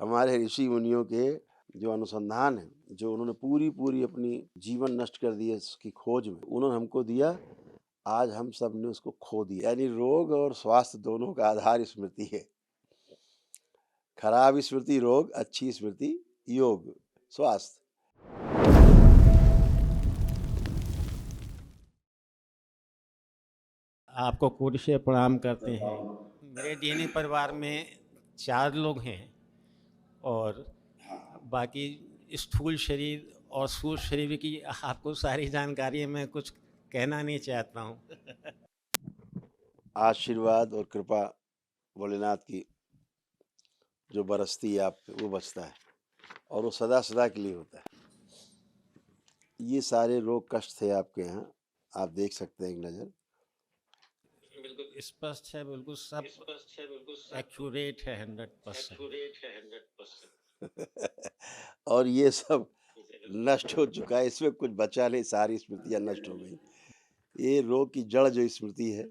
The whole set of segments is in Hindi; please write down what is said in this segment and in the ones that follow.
हमारे ऋषि मुनियों के जो अनुसंधान है, जो उन्होंने पूरी अपनी जीवन नष्ट कर दिए इसकी खोज में, उन्होंने हमको दिया, आज हम सब ने उसको खो दिया। यानी रोग और स्वास्थ्य दोनों का आधार स्मृति है। खराब स्मृति रोग, अच्छी स्मृति योग, स्वास्थ्य। आपको कोटि से प्रणाम करते हैं। मेरे डीएनए परिवार में 4 लोग हैं और बाकी स्थूल शरीर और सूक्ष्म शरीर की आपको सारी जानकारी है, मैं कुछ कहना नहीं चाहता हूँ। आशीर्वाद और कृपा भोलेनाथ की जो बरसती है आप पे, वो बचता है और वो सदा सदा के लिए होता है। ये सारे रोग कष्ट थे आपके यहाँ, आप देख सकते हैं एक नज़र। बिल्कुल स्पष्ट है, बिल्कुल सब एक्यूरेट है 100%। और ये सब नष्ट हो चुका है, इसमें कुछ बचा नहीं, सारी स्मृतियाँ नष्ट हो गई। ये रोग की जड़ जो स्मृति है,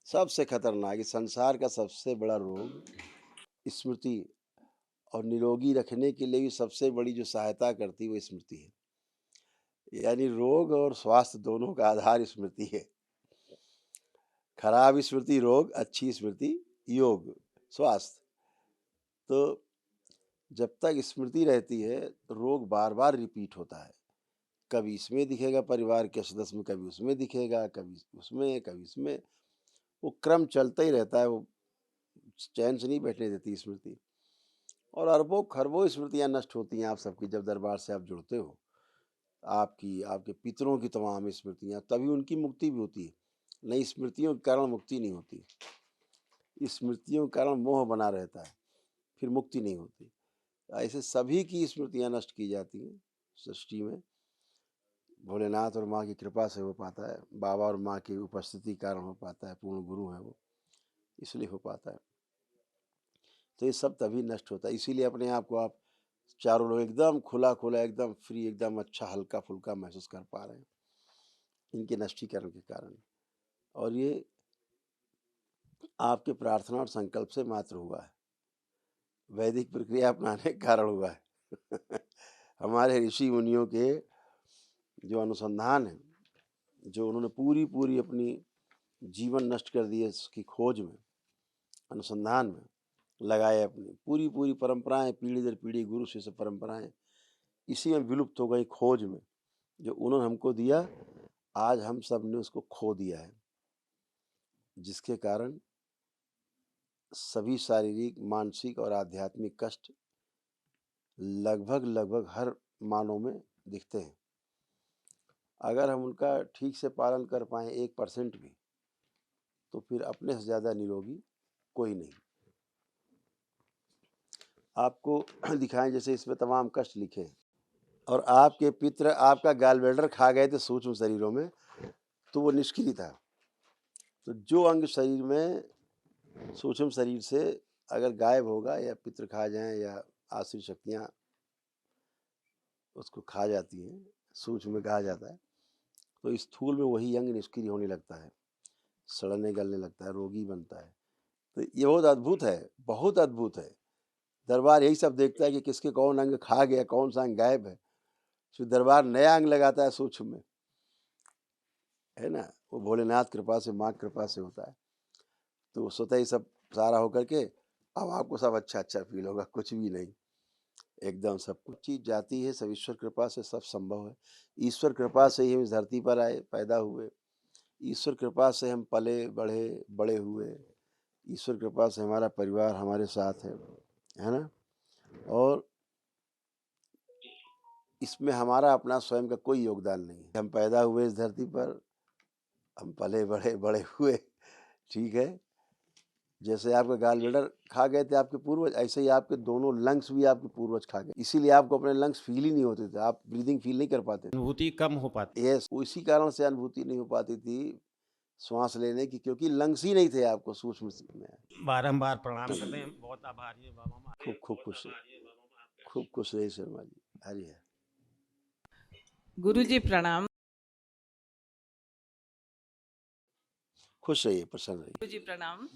सबसे खतरनाक, इस संसार का सबसे बड़ा रोग स्मृति, और निरोगी रखने के लिए भी सबसे बड़ी जो सहायता करती है वो स्मृति है। यानी रोग और स्वास्थ्य दोनों का आधार स्मृति है। खराब स्मृति रोग, अच्छी स्मृति योग, स्वास्थ्य। तो जब तक स्मृति रहती है, रोग बार-बार रिपीट होता है। कभी इसमें दिखेगा परिवार के सदस्य में, कभी उसमें दिखेगा, कभी उसमें, कभी इसमें। वो क्रम चलता ही रहता है, वो चैन से नहीं बैठने देती स्मृति। और अरबों-खरबों स्मृतियाँ नष्ट होती हैं आप सबकी जब दरबार से आप जुड़ते हो। आपकी, आपके पितरों की तमाम स्मृतियाँ, तभी उनकी मुक्ति भी होती है। नहीं, स्मृतियों के कारण मुक्ति नहीं होती। स्मृतियों के कारण मोह बना रहता है, फिर मुक्ति नहीं होती। ऐसे सभी की स्मृतियाँ नष्ट की जाती हैं सृष्टि में। भोलेनाथ और माँ की कृपा से हो पाता है, बाबा और माँ की उपस्थिति के कारण हो पाता है, पूर्ण गुरु हैं वो, इसलिए हो पाता है। तो ये सब तभी नष्ट होता है, इसीलिए अपने आप को आप चारों लोग एकदम खुला-खुला, एकदम फ्री, एकदम अच्छा हल्का-फुल्का महसूस कर पा रहे हैं, इनके नष्टीकरण के कारण। और ये आपके प्रार्थना और संकल्प से मात्र हुआ है, वैदिक प्रक्रिया अपनाने के कारण हुआ है। हमारे ऋषि मुनियों के जो अनुसंधान है, जो उन्होंने पूरी अपनी जीवन नष्ट कर दिए इसकी खोज में, अनुसंधान में लगाए, अपनी पूरी परंपराएं, पीढ़ी दर पीढ़ी गुरु शिष्य परंपराएं इसी में विलुप्त हो गई, खोज में जो उन्होंने हमको दिया, आज हम सब ने उसको खो दिया है, जिसके कारण सभी शारीरिक, मानसिक और आध्यात्मिक कष्ट लगभग हर मानव में दिखते हैं। अगर हम उनका ठीक से पालन कर पाएँ 1% भी, तो फिर अपने से ज़्यादा निरोगी कोई नहीं। आपको दिखाएँ, जैसे इसमें तमाम कष्ट लिखे हैं, और आपके पितर आपका गॉलब्लैडर खा गए थे सूक्ष्म शरीरों में, तो वो निष्क्रिय था। तो जो अंग शरीर में सूक्ष्म शरीर से अगर गायब होगा, या पितर खा जाएँ, या आसुरी शक्तियाँ उसको खा जाती हैं, सूक्ष्म में कहा जाता है, तो स्थूल में वही अंग निष्क्रिय होने लगता है, सड़ने गलने लगता है, रोगी बनता है। तो ये बहुत अद्भुत है, बहुत अद्भुत है। दरबार यही सब देखता है कि किसके कौन अंग खा गया, कौन सा अंग गायब है। फिर दरबार नया अंग लगाता है सूक्ष्म में, है ना? वो भोलेनाथ कृपा से, माँ कृपा से होता है। तो स्वतः ही सब सारा होकर के अब आपको सब अच्छा फील होगा, कुछ भी नहीं, एकदम सब कुछ चीज़ जाती है, सब ईश्वर कृपा से सब संभव है। ईश्वर कृपा से ही हम इस धरती पर आए, पैदा हुए। ईश्वर कृपा से हम पले, बढ़े, बड़े हुए। ईश्वर कृपा से हमारा परिवार हमारे साथ है ना? और इसमें हमारा अपना स्वयं का कोई योगदान नहीं है। हम पैदा हुए इस धरती पर, हम पले, बढ़े, बड़े हुए, ठीक है? जैसे आपका गॉलब्लैडर खा गए थे आपके पूर्वज, ऐसे ही आपके दोनों लंग्स भी आपके पूर्वज खा गए। इसीलिए आपको अपने लंग्स फील ही नहीं होते थे, आप ब्रीदिंग फील नहीं कर पाते थे। अनुभूति कम हो पाती। यस, उसी कारण से अनुभूति नहीं हो पाती थी श्वास लेने की, क्योंकि लंग्स ही नहीं थे आपको सूक्ष्म में। बारंबार प्रणाम करते हैं, बहुत आभारी है बाबा माँ। खूब खुश रहिए, खूब खुश रहिए शर्मा जी। हरि हर। गुरु जी प्रणाम। खुश रहिए, प्रसन्न रहिए, गुरु जी प्रणाम।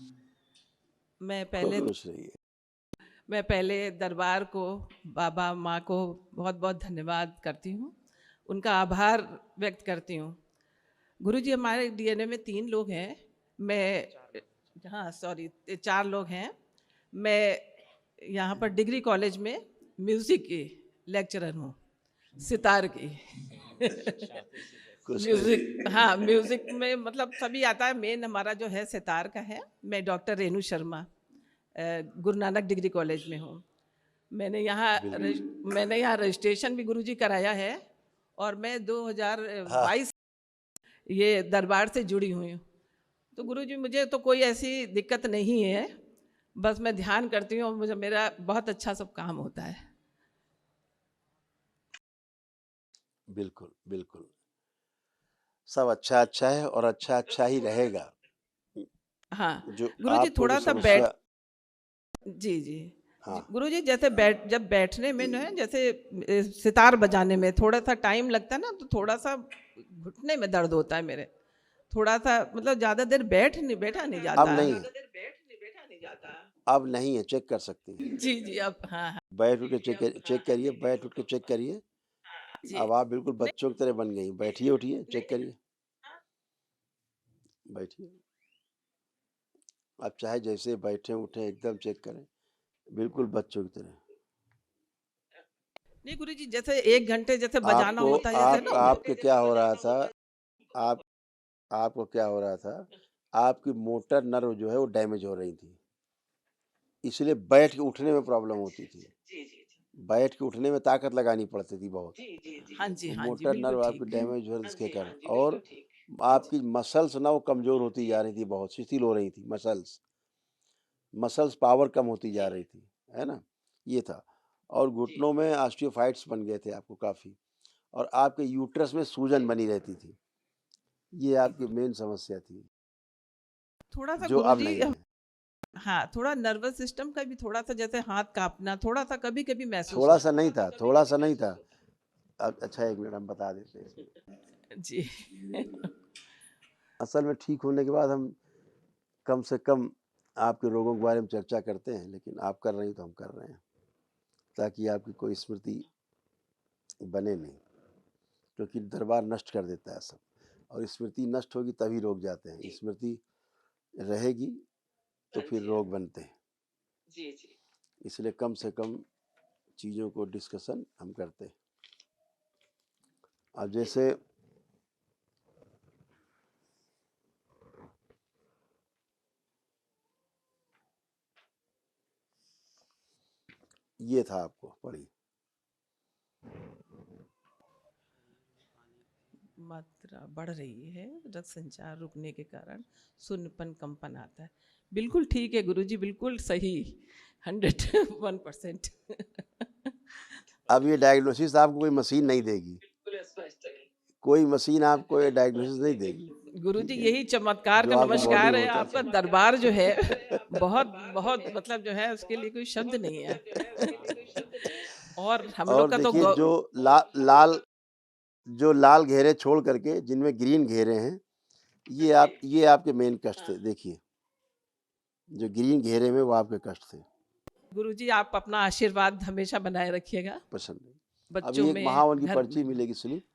मैं खूब पहले खुश रहिए। मैं पहले दरबार को, बाबा माँ को बहुत बहुत धन्यवाद करती हूँ, उनका आभार व्यक्त करती हूँ। गुरुजी हमारे डीएनए में 3 लोग हैं। मैं, हाँ सॉरी, 4 लोग हैं। मैं यहाँ पर डिग्री कॉलेज में म्यूज़िक की लेक्चरर हूँ, सितार की। कुछ म्यूज़िक, हाँ म्यूज़िक में मतलब सभी आता है, मेन हमारा जो है सितार का है। मैं doctor Renu Sharma Guru Nanak degree college में हूँ। मैंने यहाँ रजिस्ट्रेशन भी गुरुजी कराया है, और मैं हाँ 2022 ये दरबार से जुड़ी हुई हूँ। तो गुरुजी मुझे तो कोई ऐसी दिक्कत नहीं है, बस मैं ध्यान करती हूँ और मुझे मेरा बहुत अच्छा सब काम होता है। बिल्कुल बिल्कुल, सब अच्छा अच्छा है और अच्छा अच्छा ही रहेगा। हाँ जो गुरुजी आपको जो थोड़ा सा समस्या, जी जी हाँ गुरुजी, जैसे जब बैठने में ना, जैसे सितार बजाने में थोड़ा सा टाइम लगता है ना, तो थोड़ा सा घुटने में दर्द होता है मेरे, थोड़ा सा मतलब ज़्यादा देर बैठा नहीं अब जाता। नहीं है, अब नहीं है, चेक कर सकती हैं। जी जी, अब हाँ हाँ बैठ उठ के चेक करिए, बैठ उठ के चेक करिए। जी। अब आप बिल्कुल नहीं, बच्चों की तरह बन गई। बैठिए उठिए, चेक करिए, बैठिए। आप चाहे जैसे बैठे उठे एकदम चेक करें, बिल्कुल बच्चों की तरह। नहीं गुरुजी, जैसे 1 घंटे जैसे बजाना आपको होता है जैसे ना। आपके क्या हो रहा था, आप आपको क्या हो रहा था, आपकी मोटर नर्व जो है वो डैमेज हो रही थी, इसलिए बैठ के उठने में प्रॉब्लम होती थी। बैठ के उठने में ताकत लगानी पड़ती थी बहुत। वो हाँ जी, मोटर बिल्कुल नर्व आपकी ठीक। डैमेज हो इसके कारण, और आपकी मसल्स ना वो कमजोर होती जा रही थी, बहुत शिथिल हो रही थी मसल्स। मसल्स पावर कम होती जा रही थी, है ना, ये था। और घुटनों में ऑस्टियोफाइट्स बन गए थे आपको काफ़ी, और आपके यूट्रस में सूजन बनी रहती थी। ये आपकी मेन समस्या थी, थोड़ा सा जो अब गुरुजी, नहीं है। हाँ थोड़ा नर्वस सिस्टम का भी थोड़ा सा, जैसे हाथ कांपना थोड़ा सा कभी कभी महसूस थोड़ा सा होता नहीं था, थोड़ा सा नहीं था। अब अच्छा, 1 मिनट हम बता देते हैं इसमें। है जी। असल में ठीक होने के बाद हम कम से कम आपके रोगों के बारे में चर्चा करते हैं, लेकिन आप कर रही हैं तो हम कर रहे हैं, ताकि आपकी कोई स्मृति बने नहीं, क्योंकि दरबार नष्ट कर देता है सब, और स्मृति नष्ट होगी तभी रोग जाते हैं। स्मृति रहेगी तो फिर रोग बनते हैं। इसलिए कम से कम चीज़ों को डिस्कशन हम करते हैं। अब जैसे ये था, आपको पढ़ी, मात्रा बढ़ रही है, रक्त संचार रुकने के कारण शून्यपन कंपन आता है। बिल्कुल ठीक है गुरुजी, बिल्कुल सही, 101%। अब ये डायग्नोसिस आपको कोई मशीन नहीं देगी, कोई मशीन आपको ये डायग्नोसिस नहीं देगी। गुरुजी ठीक है, यही चमत्कार जो का आपकी बॉडी नमस्कार में है, होता आपका था। दरबार जो है बहुत बहुत मतलब जो है उसके लिए कोई शब्द नहीं है। और हम लोग और का तो देखिए, जो लाल घेरे छोड़ करके जिनमें ग्रीन घेरे हैं, ये आपके मेन कष्ट थे। देखिए, जो ग्रीन घेरे में वो आपके कष्ट थे। गुरुजी आप अपना आशीर्वाद हमेशा बनाए रखिएगा, पसंद नहीं। बच्चों अभी एक में, महावन की घर पर्ची में। मिलेगी, स्लिप,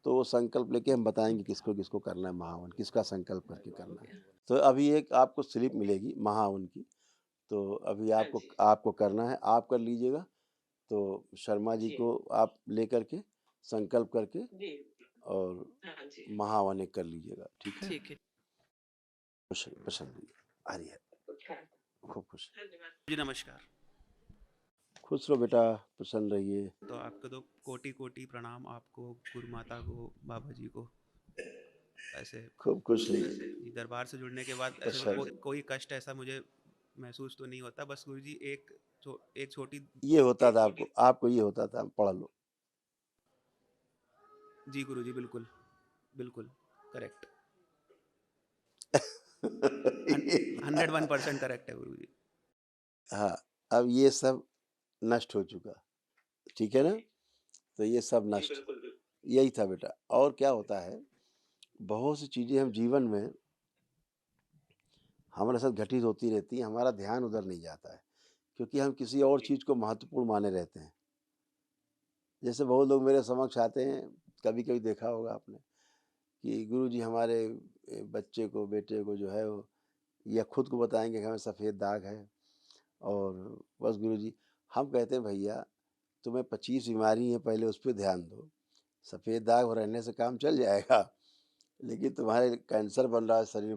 तो वो संकल्प लेके हम बताएंगे किसको किसको करना है महावन, किसका संकल्प करके करना है। तो अभी एक आपको स्लिप मिलेगी महावन की, तो अभी आपको करना है, आप कर लीजिएगा। तो शर्मा जी को आप लेकर के संकल्प करके और महावन एक कर लीजिएगा, ठीक है। ठीक है। खुश पसंद आ रही है, खूब खुश, जी नमस्कार। खुश रहो बेटा, प्रसन्न रहिए। तो आपको तो कोटि कोटि प्रणाम, आपको, गुरु माता को, बाबा जी को। ऐसे खूब खुश रहिए, ये दरबार से जुड़ने के बाद ऐसे तो प्रसन्न। कोई कष्ट ऐसा मुझे महसूस तो नहीं होता। बस गुरु जी एक छोटी, ये होता था आपको ये होता था, पढ़ लो। जी गुरु जी, बिल्कुल बिल्कुल करेक्ट, 101% करेक्ट है गुरु जी। हाँ, अब ये सब नष्ट हो चुका, ठीक है ना, तो ये सब नष्ट, यही था बेटा। और क्या होता है, बहुत सी चीज़ें हम जीवन में हमारे साथ घटित होती रहती हैं, हमारा ध्यान उधर नहीं जाता है, क्योंकि हम किसी और चीज़ को महत्वपूर्ण माने रहते हैं। जैसे बहुत लोग मेरे समक्ष आते हैं, कभी-कभी देखा होगा आपने कि गुरुजी हमारे बच्चे को, बेटे को जो है वो, या खुद को बताएँगे कि हमें सफ़ेद दाग है और बस गुरुजी, हम कहते हैं भैया तुम्हें 25 बीमारी है, पहले उस पे ध्यान दो। सफ़ेद दाग रहने से काम चल जाएगा, लेकिन तुम्हारे कैंसर बन रहा है शरीर में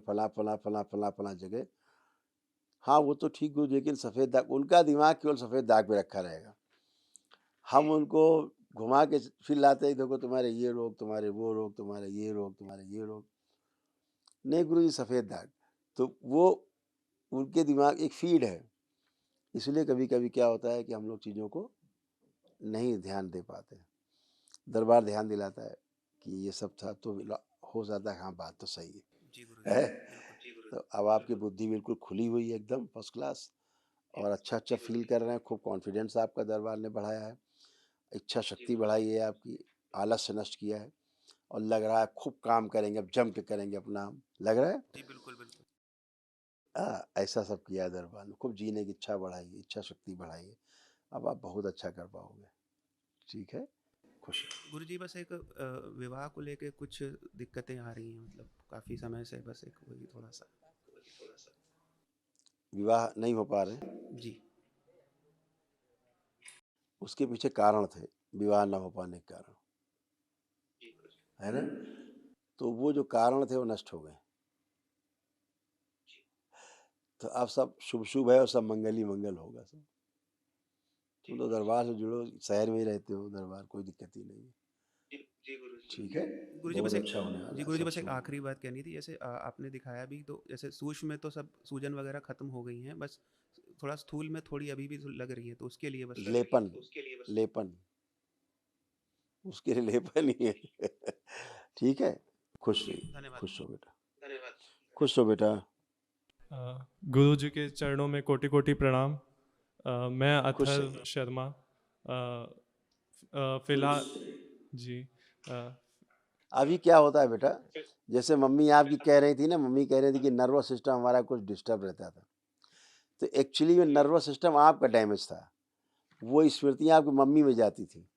फला जगह। हाँ, वो तो ठीक गुरुजी, लेकिन सफ़ेद दाग, उनका दिमाग केवल सफ़ेद दाग पे रखा रहेगा। हम उनको घुमा के फिर लाते हैं, देखो तुम्हारे ये रोग, तुम्हारे वो रोग, तुम्हारे ये रोग, तुम्हारे ये रोग। नहीं गुरुजी, सफ़ेद दाग, तो वो उनके दिमाग एक फ़ीड है। इसलिए कभी-कभी क्या होता है कि हम लोग चीज़ों को नहीं ध्यान दे पाते हैं। दरबार ध्यान दिलाता है कि ये सब था, तो हो जाता है हाँ, बात तो सही जी है। गुरुजी, बिल्कुल। तो अब आपकी बुद्धि बिल्कुल खुली हुई है, एकदम फर्स्ट क्लास, और अच्छा फ़ील कर रहे हैं, खूब कॉन्फिडेंस आपका दरबार ने बढ़ाया है, इच्छा शक्ति बढ़ाई है आपकी, आलस्य नष्ट किया है, और लग रहा है खूब काम करेंगे, अब जम के करेंगे अपना, लग रहा है? जी, बिल्कुल। ऐसा सब किया है दरबार ने, खूब जीने की इच्छा बढ़ाई है, इच्छा शक्ति बढ़ाई है। अब आप बहुत अच्छा कर पाओगे। ठीक है? खुश रहो। गुरुजी बस एक विवाह को लेके कुछ दिक्कतें आ रही हैं, मतलब काफ़ी समय से, बस एक वही थोड़ा-सा। विवाह नहीं हो पा रहे, जी। उसके पीछे कारण थे, विवाह ना हो पाने के कारण, है ना? तो वो जो कारण थे वो नष्ट हो गए। तो अब सब शुभ-शुभ है और सब मंगल ही मंगल होगा सब। तुम तो दरबार से जुड़ो, शहर में ही रहते हो, दरबार कोई दिक्कत ही नहीं है। ठीक है? गुरुजी बहुत बस एक अच्छा होने वाला जी है, गुरुजी, सब बस एक शुभ होगा। आखिरी बात कहनी थी। जैसे आपने दिखाया भी, तो जैसे सूक्ष्म में तो सब सूजन वगैरह खत्म हो गई हैं, बस थोड़ा स्थूल में थोड़ी अभी भी लग रही है, तो उसके लिए बस। लेपन, लेपन, उसके लिए लेपन ही है। ठीक है? खुश रहिए, धन्यवाद। खुश रहो बेटा, खुश रहो बेटा। गुरु जी के चरणों में कोटि कोटि प्रणाम। मैं खुश अथर्व रहिए। शर्मा, फिलहाल जी। अभी क्या होता है बेटा, जैसे मम्मी आपकी कह रही थी ना, मम्मी कह रही थी कि नर्वस सिस्टम हमारा कुछ डिस्टर्ब रहता था, तो एक्चुअली में नर्वस सिस्टम आपका डैमेज था, वो स्मृतियाँ आपकी मम्मी में जाती थी,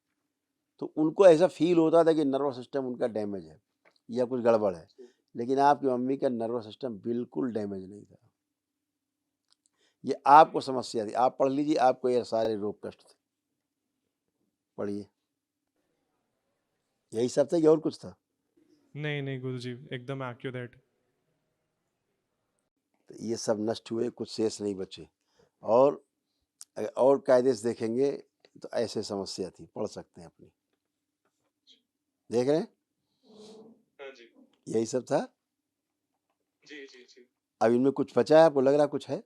तो उनको ऐसा फील होता था कि नर्वस सिस्टम उनका डैमेज है या कुछ गड़बड़ है, लेकिन आपकी मम्मी का नर्वस सिस्टम बिल्कुल डैमेज नहीं था। ये आपको समस्या थी। आप पढ़ लीजिए, आपको ये सारे रोग कष्ट थे, पढ़िए, यही सब था कि और कुछ था? नहीं नहीं गुरु जी, एकदम एक्यूरेट। तो ये सब नष्ट हुए, कुछ शेष नहीं बचे। और और कायदे से देखेंगे तो ऐसे समस्या थी, पढ़ सकते हैं अपनी, देख रहे हैं? हाँ जी। यही सब था। जी। अब इनमें कुछ बचा है, आपको लग रहा कुछ है?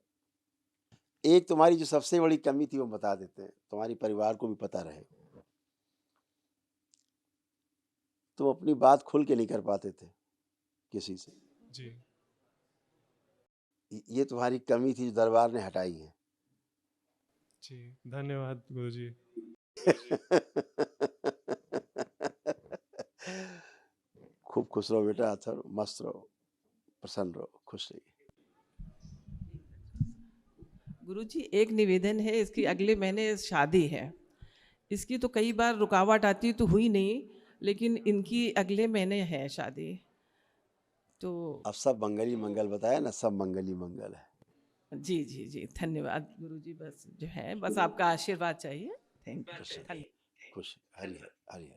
एक तुम्हारी जो सबसे बड़ी कमी थी वो बता देते हैं, तुम्हारी परिवार को भी पता रहे। तुम अपनी बात खुल के नहीं कर पाते थे किसी से। जी ये तुम्हारी कमी थी जो दरबार ने हटाई है। जी, धन्यवाद गुरु जी। खूब खुश रहो बेटा, अथर मस्त रहो, प्रसन्न रहो, खुश रहिए। गुरुजी, एक निवेदन है, इसकी अगले महीने शादी है। इसकी तो कई बार रुकावट आती तो हुई नहीं, लेकिन इनकी अगले महीने है शादी। तो अब सब मंगल ही मंगल बताया ना, सब मंगल ही मंगल है। जी, धन्यवाद गुरुजी। बस जो है, बस आपका आशीर्वाद चाहिए। Thank you. खुश धन्यवाद। खुश, हरि हरि हरि।